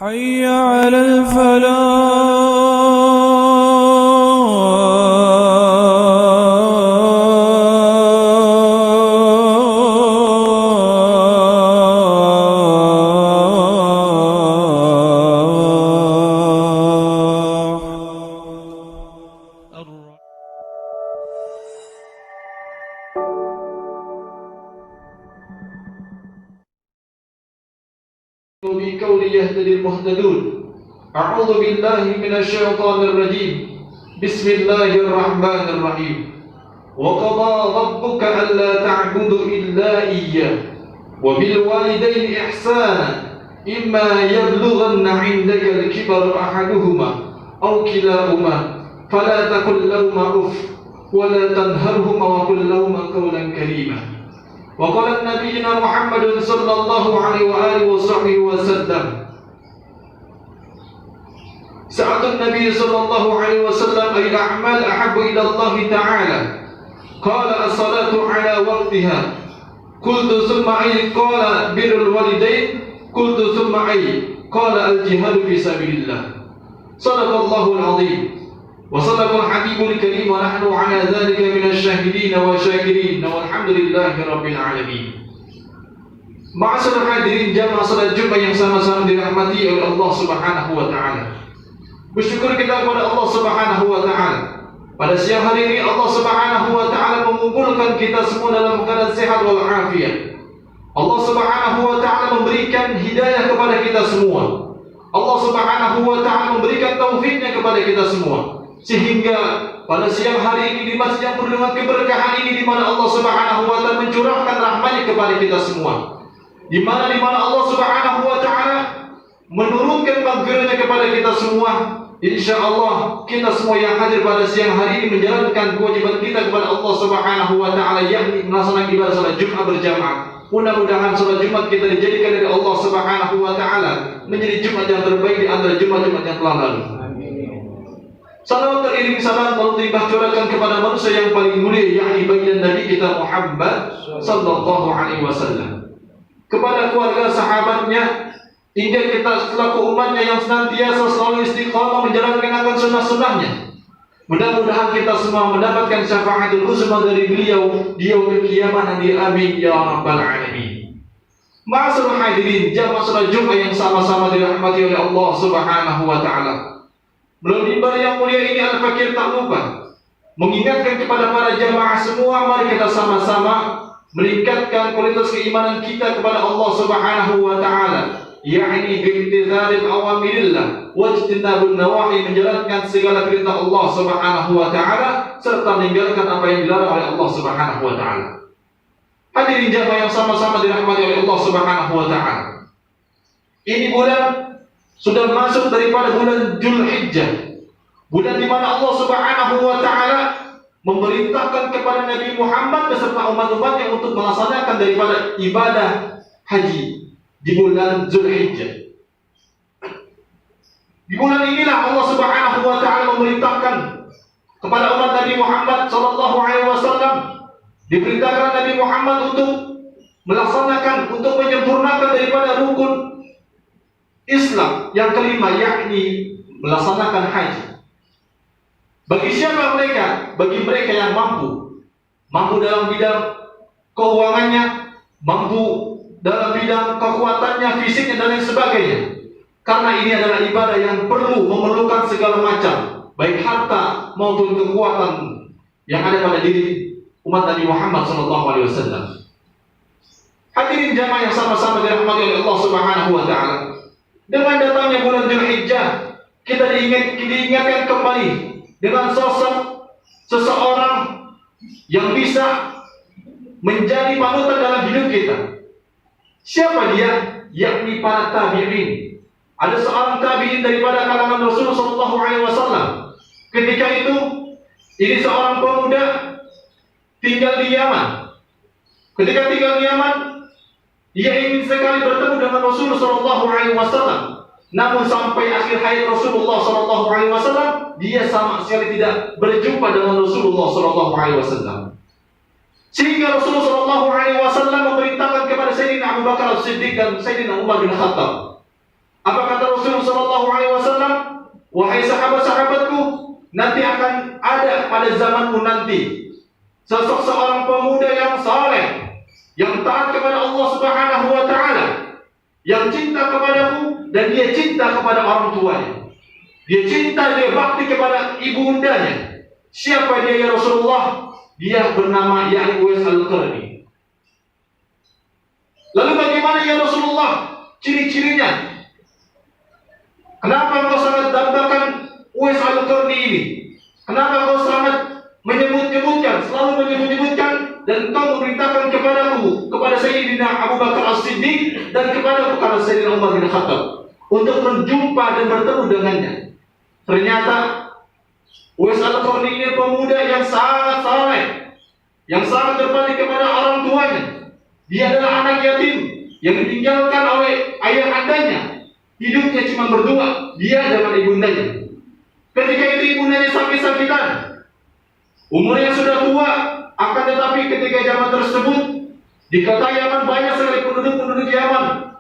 حي على بقول يهتدي المهتدون. أعوذ بالله من الشيطان الرجيم. بسم الله الرحمن الرحيم. وقضى ربك ألا تعبدوا إلا إياه وبالوالدين إحسانا إما يبلغن عندك الكبر أحدهما أو كلاهما فلا تقل لهما أف ولا تنهرهما وقل لهما قولا كريما. وقال نبينا محمد صلى الله عليه وآله وصحبه وسلم سأل النبي صلى الله عليه وسلم أي الأعمال أحب إلى الله تعالى؟ قال الصلاة على وقتها. قلت ثم أي؟ قال بر الوالدين. قلت ثم أي؟ قال الجهاد في سبيل الله. صدق الله العظيم وصدق الحبيب الكريم ونحن على ذلك من الشاهدين والشاكرين والحمد لله رب العالمين. Ma'asyiral hadirin jamaah salat Jumat yang sama-sama dirahmati oleh Allah Subhanahu wa taala. Bersyukur kita kepada Allah Subhanahu wa taala. Pada siang hari ini Allah Subhanahu wa taala mengumpulkan kita semua dalam keadaan sehat wal afiat. Allah Subhanahu wa taala memberikan hidayah kepada kita semua. Allah Subhanahu wa taala memberikan taufiknya kepada kita semua. Sehingga pada siang hari ini di masjid yang penuh dengan keberkahan ini, di mana Allah Subhanahu wa taala mencurahkan rahmat-Nya kepada kita semua, di mana Allah Subhanahu wa taala menurunkan maghfirah-Nya kepada kita semua. Insyaallah kita semua yang hadir pada siang hari ini menjalankan kewajiban kita kepada Allah Subhanahu wa taala, yakni melaksanakan ibadah salat Jumat berjamaah. Mudah-mudahan salat Jumat kita dijadikan oleh Allah Subhanahu wa taala menjadi Jumat yang terbaik di antara Jumat-Jumat yang telah lalu. Salawat teriring salam lalu timbah curahkan kepada manusia yang paling mulia, yakni baginda Nabi kita Muhammad sallallahu alaihi wasallam, kepada keluarga sahabatnya, hingga kita selaku umatnya yang senantiasa selalu istiqamah menjalankan akan sunnah-sunnahnya. Mudah-mudahan kita semua mendapatkan syafaatul uzma dari beliau di yaumil qiyamah nanti. Amin ya rabbal alamin. Ma'asyiral hadirin jamaah salat Jumat yang sama-sama dirahmati oleh Allah Subhanahu wa taala. Melalui ibadah yang mulia ini Al-Fakir tak lupa mengingatkan kepada para jamaah semua, mari kita sama-sama meningkatkan kualitas keimanan kita kepada Allah Subhanahu wa taala, yakni biimtithalil awamirillah wajtinabun nawahi, menjalankan segala perintah Allah Subhanahu wa taala serta meninggalkan apa yang dilarang oleh Allah Subhanahu wa taala. Hadirin jamaah yang sama-sama dirahmati oleh Allah Subhanahu wa taala. Ini bulan sudah masuk daripada bulan Dzulhijjah, bulan di mana Allah Subhanahu wa taala memerintahkan kepada Nabi Muhammad beserta umat-umatnya untuk melaksanakan daripada ibadah haji di bulan Dzulhijjah. Di bulan inilah Allah Subhanahu wa taala memerintahkan kepada umat Nabi Muhammad sallallahu alaihi wasallam, diperintahkan Nabi Muhammad untuk melaksanakan, untuk menyempurnakan daripada rukun Islam yang kelima, yakni melaksanakan haji. Bagi siapa mereka? Bagi mereka yang mampu dalam bidang keuangannya, mampu dalam bidang kekuatannya, fisiknya dan lain sebagainya. Karena ini adalah ibadah yang memerlukan segala macam, baik harta maupun kekuatan yang ada pada diri umat Nabi Muhammad SAW. Hadirin jamaah yang sama-sama dirahmati oleh Allah Subhanahu wa taala. Dengan datangnya bulan Dzulhijjah, kita diingatkan kembali dengan sosok seseorang yang bisa menjadi panutan dalam hidup kita. Siapa dia? Yakni para tabi'in. Ada seorang tabi'in daripada kalangan Rasulullah sallallahu alaihi wasallam. Ketika itu, ini seorang pemuda tinggal di Yaman. Ketika tinggal di Yaman, ia ingin sekali bertemu dengan Rasulullah sallallahu alaihi wasallam. Namun sampai akhir hayat Rasulullah sallallahu alaihi wasallam, dia sama sekali tidak berjumpa dengan Rasulullah sallallahu alaihi wasallam. Sehingga Rasulullah sallallahu alaihi wasallam memerintahkan kepada Sayyidina Abu Bakar As-Siddiq dan Sayyidina Umar bin Khattab. Apa kata Rasulullah Shallallahu Alaihi Wasallam, wahai sahabat-sahabatku, nanti akan ada pada zamanmu nanti sosok seorang pemuda yang saleh, yang taat kepada Allah Subhanahu Wa Taala, yang cinta kepadamu dan dia cinta kepada orang tuanya. Dia cinta, dia bakti kepada ibundanya. Siapa dia ya Rasulullah? Dia bernama Uwais Al-Qarni. Lalu bagaimana ya Rasulullah ciri-cirinya? Kenapa engkau sangat dambakan Uwais Al-Qarni ini? Kenapa engkau sangat menyebut-nyebutkan, selalu menyebut-nyebutkan, dan engkau memberitakan kepadaku, kepada Sayyidina Abu Bakar As-Siddiq dan kepada Sayyidina Umar bin Khattab untuk berjumpa dan bertemu dengannya? Ternyata Uwais Al-Qarni ini pemuda yang sangat saleh, yang sangat berbakti kepada orang tuanya. Dia adalah anak yatim yang ditinggalkan oleh ayah andanya. Hidupnya cuma berdua, dia dengan ibundanya. Ketika itu ibundanya sakit-sakitan, umurnya sudah tua, akan tetapi ketika zaman tersebut di kota Yaman banyak sekali penduduk Yaman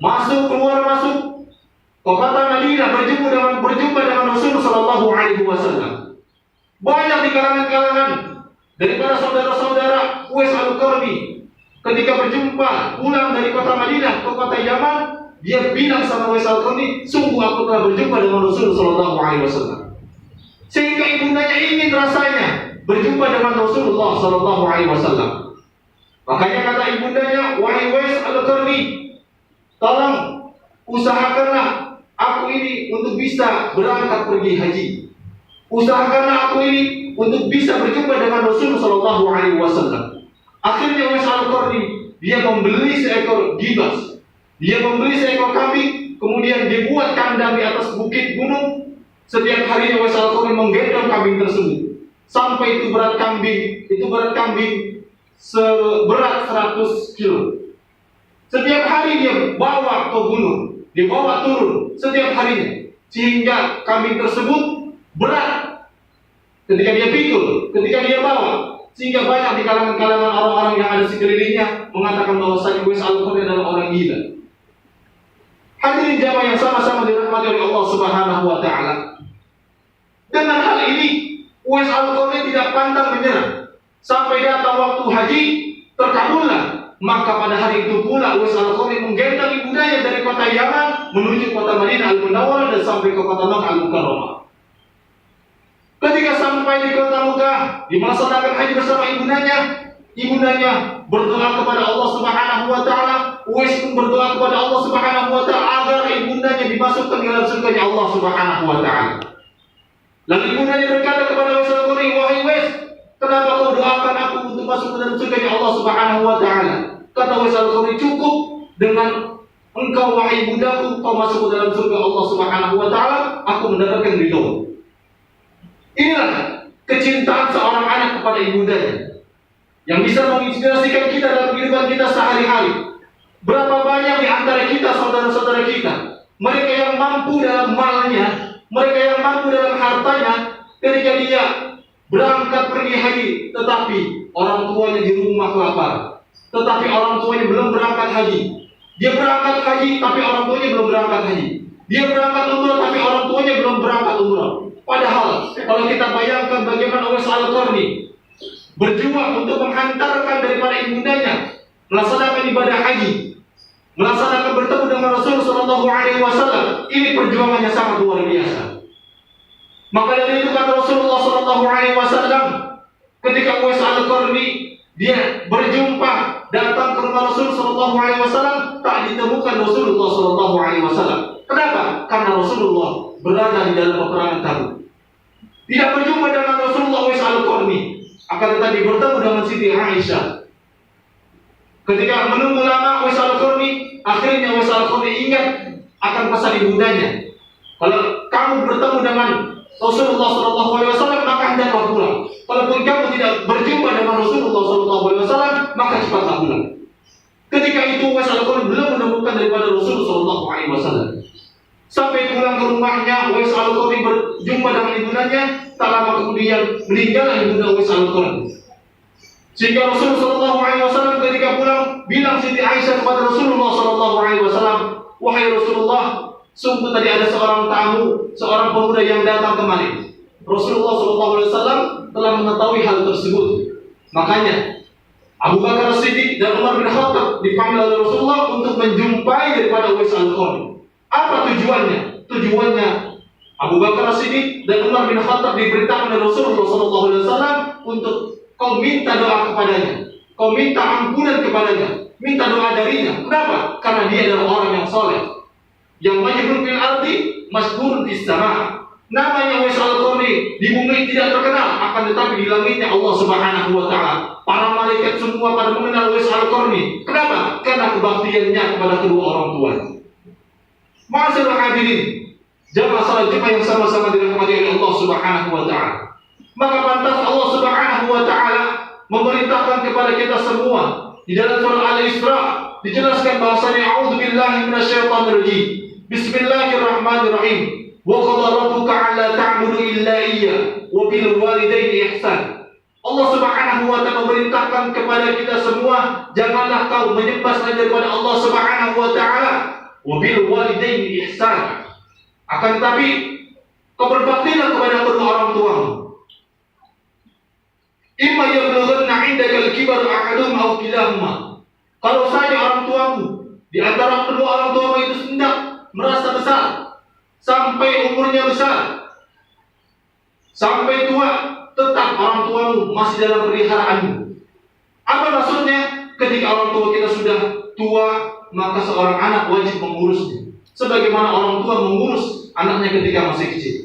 masuk keluar masuk ke kota Madinah berjumpa dengan Rasulullah Shallallahu Alaihi Wasallam. Banyak di kalangan daripada saudara-saudara Uwais Al-Qarni ketika berjumpa pulang dari kota Madinah ke kota Yaman, dia bilang sama Uwais Al-Qarni, sungguh aku telah berjumpa dengan Rasulullah Shallallahu Alaihi Wasallam. Sehingga ibundanya ingin rasanya berjumpa dengan Rasulullah Shallallahu Alaihi Wasallam. Makanya kata ibundanya, wahai Uwais Al-Qarni, tolong usahakanlah aku ini untuk bisa berangkat pergi haji. Usahakanlah aku ini untuk bisa berjumpa dengan Rasulullah Shallallahu Alaihi Wasallam. Akhirnya Uwais Al-Qarni dia membeli seekor gibas, dia membeli seekor kambing, kemudian dia buat kandang di atas bukit gunung. Setiap harinya Uwais Al-Qarni menggendong kambing tersebut. Sampai itu berat kambing seberat 100 kilo. Setiap hari dia bawa ke gunung, dia bawa turun setiap harinya, sehingga kambing tersebut berat ketika dia pikul, ketika dia bawa, sehingga banyak di kalangan orang-orang yang ada sekelilingnya mengatakan bahwa Uwais Al-Qarni adalah orang gila. Hadirin jamaah yang sama-sama dirahmati oleh Allah Subhanahu Wa Taala. Dengan hal ini Uwais Al-Qarni tidak pantang menyerah sampai datang waktu haji terkabullah. Maka pada hari itu pula Uwais Al-Qarni menggendong ibundanya dari kota Yaman menuju kota Madinah Al-Munawwarah dan sampai ke kota Makkah Al-Mukarramah. Ketika sampai di kota Makkah, dilaksanakan haji bersama ibundanya berdoa kepada Allah Subhanahu Wa Taala. Uwais pun berdoa kepada Allah Subhanahu Wa Taala agar ibundanya dimasukkan ke dalam surga Allah Subhanahu Wa Taala. Lalu ibundanya berkata kepada Uwais Al-Qarni, wahai Uwais, kenapa kau doakan aku untuk masuk ke dalam surga Allah Subhanahu Wa Taala? Kata Uwais Al-Qarni, cukup dengan engkau wahai ibundaku, kau masuk ke dalam surga Allah Subhanahu Wa Taala, aku mendapatkan ridho. Inilah kecintaan seorang anak kepada ibundanya yang bisa menginspirasikan kita dalam kehidupan kita sehari-hari. Berapa banyak di antara kita, saudara-saudara kita, mereka yang mampu dalam malnya, mereka yang mampu dalam hartanya, ketika dia berangkat pergi haji, tetapi orang tuanya di rumah kelaparan, tetapi orang tuanya belum berangkat haji. Dia berangkat haji, tapi orang tuanya belum berangkat haji. Dia berangkat umrah, tapi orang tuanya belum berangkat umrah. Padahal kalau kita bayangkan bagaimana Uwais Al-Qarni berjuang untuk menghantarkan daripada ibundanya melaksanakan ibadah haji, melaksanakan bertemu dengan Rasulullah Shallallahu Alaihi Wasallam, ini perjuangannya sangat luar biasa. Maka dari itu kata Rasulullah Shallallahu Alaihi Wasallam, ketika Uwais Al-Qarni dia berjumpa datang ke rumah Rasulullah Shallallahu Alaihi Wasallam, tak ditemukan Rasulullah Shallallahu Alaihi Wasallam. Kenapa? Karena Rasulullah berada di dalam peperangan Tabuk. Tidak berjumpa dengan Rasulullah Uwais Al-Qarni, akan tetapi bertemu dengan Siti Aisyah. Ketika menunggu lama Uwais Al-Qarni, akhirnya Uwais Al-Qarni ingat akan pesan ibundanya. Kalau kamu bertemu dengan Rasulullah Shallallahu Alaihi Wasallam, maka hendaklah pulang. Kalaupun kamu tidak berjumpa dengan Rasulullah Shallallahu Alaihi Wasallam, maka cepatlah pulang. Ketika itu Uwais Al-Qarni belum menemukan daripada Rasulullah Shallallahu Alaihi Wasallam. Sampai pulang ke rumahnya, Uwais Al-Qarni berjumpa dengan ibundanya. Tak lama kemudian meninggallah ibunda Uwais Al-Qarni. Sehingga Rasulullah Shallallahu Alaihi Wasallam ketika pulang bilang Siti Aisyah kepada Rasulullah Shallallahu Alaihi Wasallam, wahai Rasulullah, Sungguh tadi ada seorang tamu, seorang pemuda yang datang kemari. Rasulullah SAW telah mengetahui hal tersebut. Makanya Abu Bakar As-Siddiq dan Umar bin Khattab dipanggil oleh Rasulullah untuk menjumpai daripada Uwais Al-Qarni. Apa tujuannya? Tujuannya Abu Bakar As-Siddiq dan Umar bin Khattab diberitakan oleh Rasulullah SAW untuk kau minta doa kepadanya, kau minta ampunan kepadanya, minta doa darinya. Kenapa? Karena dia adalah orang yang soleh, yang majhul fil ardi, masyhurun fis sama. Namanya Uwais Al-Qarni di bumi tidak terkenal, akan tetapi di langitnya Allah Subhanahu wa taala, para malaikat semua pada mengenal Uwais Al-Qarni. Kenapa? Karena kebaktiannya kepada kedua orang tuanya. Ma'asyiral hadirin, jamaah salat Jumat yang sama-sama dirahmati oleh Allah Subhanahu wa taala. Maka pantas Allah Subhanahu wa taala memerintahkan kepada kita semua di dalam surah Al-Isra dijelaskan bahwasanya a'udzubillahi minasyaitonir rajim. Bismillahirrahmanirrahim. Wa qad rabbuka 'alla ta'budu illa iyyah wa bil walidayni ihsan. Allah Subhanahu wa taala memerintahkan kepada kita semua, janganlah kau menyembah selain daripada Allah Subhanahu wa taala, wa bil walidayni ihsan. Akan tetapi kau berbaktilah kepada kedua orang tuamu. Imma yablughanna 'indaka al-kibar ahaduhum aw kilahuma. Kalau saja orang tuamu di antara kedua orang tuamu itu hendak merasa besar, sampai umurnya besar, sampai tua, tetap orang tuamu masih dalam peliharaanmu. Apa maksudnya? Ketika orang tua kita sudah tua, maka seorang anak wajib mengurusnya, sebagaimana orang tua mengurus anaknya ketika masih kecil.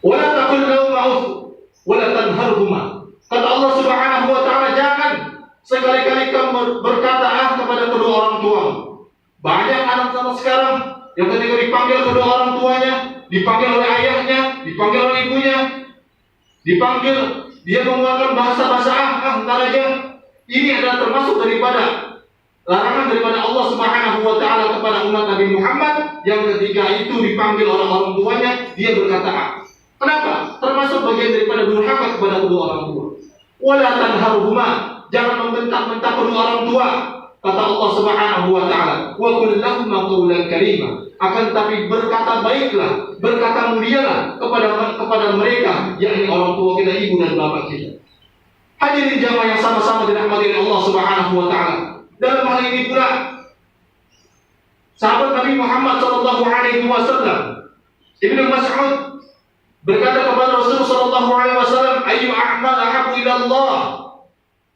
Wala taqul lahum ma'uf wala tanharhuma. Kata Allah Subhanahu wa taala, jangan sekali-kali kamu berkata kepada kedua orang tuamu. Banyak anak zaman sekarang yang ketika dipanggil kedua orang tuanya, dipanggil oleh ayahnya, dipanggil oleh ibunya, dipanggil, dia mengeluarkan bahasa-bahasa entar aja. Ini adalah termasuk daripada larangan daripada Allah Subhanahu wa taala kepada umat Nabi Muhammad, yang ketika itu dipanggil oleh orang tuanya, dia berkata Kenapa? Termasuk bagian daripada durhaka kepada kedua orang tua. Wala tanharhuma, jangan membentak-bentak kedua orang tua. Kata Allah Subhanahu wa taala, wa qul lahum qawlan karima. Akan tetapi berkata baiklah, berkata mulialah kepada mereka, yakni orang tua kita, ibu dan bapak kita. Hadirin jamaah yang sama-sama dirahmati oleh Allah Subhanahu wa taala. Dalam hal ini pula sahabat Nabi Muhammad sallallahu alaihi wasallam Ibnu Mas'ud berkata kepada Rasulullah sallallahu alaihi wasallam, "Ayyu a'mal ahabbu ila Allah?"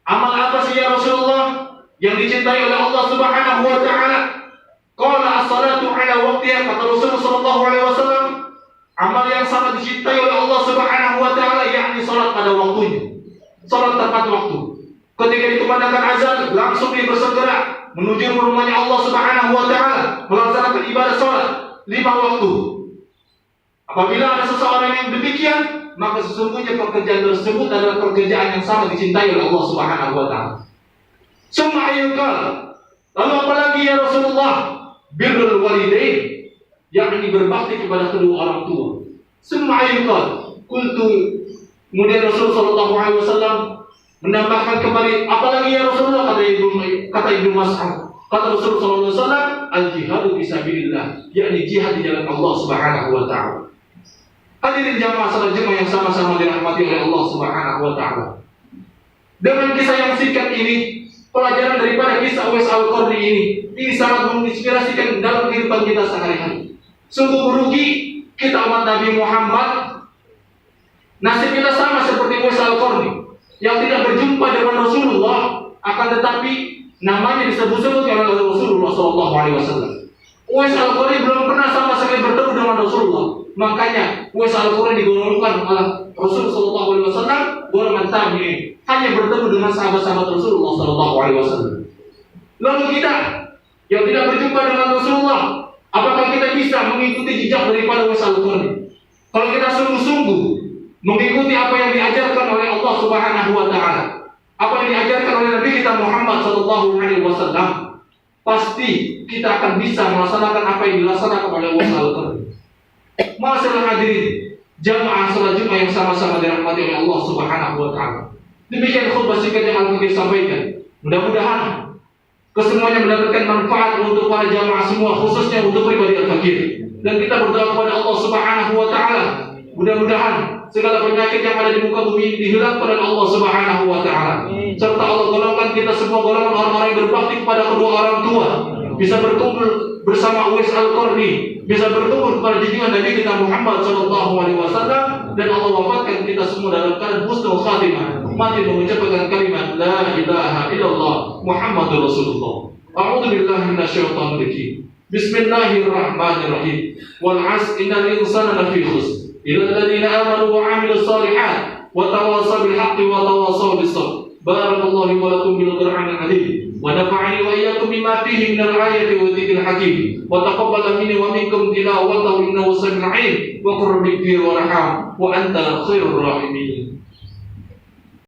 Amal apa sih ya Rasulullah yang dicintai oleh Allah Subhanahu wa taala? Qala as-salatu ala waqtiha. Kata Rasulullah sallallahu alaihi wasallam, amal yang sangat dicintai oleh Allah Subhanahu wa taala yakni salat pada waktunya. Salat tepat waktu. Ketika dikumandangkan azan, langsung dia bersegera menuju rumahnya Allah Subhanahu wa taala melaksanakan ibadah salat 5 waktu. Apabila ada seseorang yang demikian, maka sesungguhnya pekerjaan tersebut adalah pekerjaan yang sangat dicintai oleh Allah Subhanahu wa taala. Summa ayyuka, lalu apalagi ya Rasulullah? Birrul walidain, yakni berbakti kepada kedua orang tua. Summa ayyuka, qultu, kemudian Rasulullah sallallahu alaihi wasallam menambahkan kembali, apalagi ya Rasulullah? Kata Ibnu Mas'ud, kata Rasulullah sallallahu alaihi wasallam, al-jihadu fisabilillah, yakni jihad di jalan Allah Subhanahu wa taala. Hadirin jamaah salat Jumat yang sama-sama dirahmati oleh Allah Subhanahu wa taala. Dengan kisah yang singkat ini, pelajaran daripada kisah Uwais Al-Qarni ini sangat menginspirasikan dalam kehidupan kita sehari-hari. Sungguh merugi kita umat Nabi Muhammad, nasib kita sama seperti Uwais Al-Qarni yang tidak berjumpa dengan Rasulullah, akan tetapi namanya disebut-sebut oleh Rasulullah sallallahu alaihi wasallam. Uwais Al-Qarni belum pernah sama sekali bertemu dengan Rasulullah. Makanya Uwais Al-Qarni digolongkan oleh Rasulullah sallallahu alaihi wasallam golongan tabi'in, hanya bertemu dengan sahabat-sahabat Rasulullah sallallahu alaihi wasallam. Lalu kita yang tidak berjumpa dengan Rasulullah, apakah kita bisa mengikuti jejak daripada Uwais Al-Qarni? Kalau kita sungguh-sungguh mengikuti apa yang diajarkan oleh Allah Subhanahu wa taala, apa yang diajarkan oleh Nabi kita Muhammad sallallahu alaihi wasallam, pasti kita akan bisa melaksanakan apa yang dilaksanakan oleh Uwais Al-Qarni. Ma'asyiral hadirin, jamaah salat Jumat yang sama-sama dirahmati oleh Allah Subhanahu wa taala. Demikian khutbah singkat yang akan kita sampaikan. Mudah-mudahan kesemuanya mendapatkan manfaat untuk para jamaah semua, khususnya untuk pribadi al-fakir. Dan kita berdoa kepada Allah Subhanahu wa taala, mudah-mudahan segala penyakit yang ada di muka bumi ini dihilangkan oleh Allah Subhanahu wa taala. Serta Allah golongkan kita semua golongan orang-orang yang berbakti kepada kedua orang tua, bisa berkumpul bersama Uwais Al-Qarni, bisa bertumbuh kepada junjungan Nabi kita Muhammad sallallahu alaihi wasallam, dan Allah wafatkan kita semua dalam keadaan husnul khatimah, mati mengucapkan kalimat la ilaha illallah Muhammadur Rasulullah. A'udzu billahi minasyaitonir rajim. Bismillahirrahmanirrahim. Wal 'asri innal insana lafi khusr illa alladziina aamanu wa 'amilus shalihaati wa tawassaw bil haqqi wa tawassaw bis sabr. Barakallahu wa lakum bil Qur'anil 'azim. ونفعني وإياكم بما فيه من الآية والذكر الحكيم وتقبل مني ومنكم تلاوته إنه سميع عليم وقل رب اغفر وارحم وأنت خير الراحمين.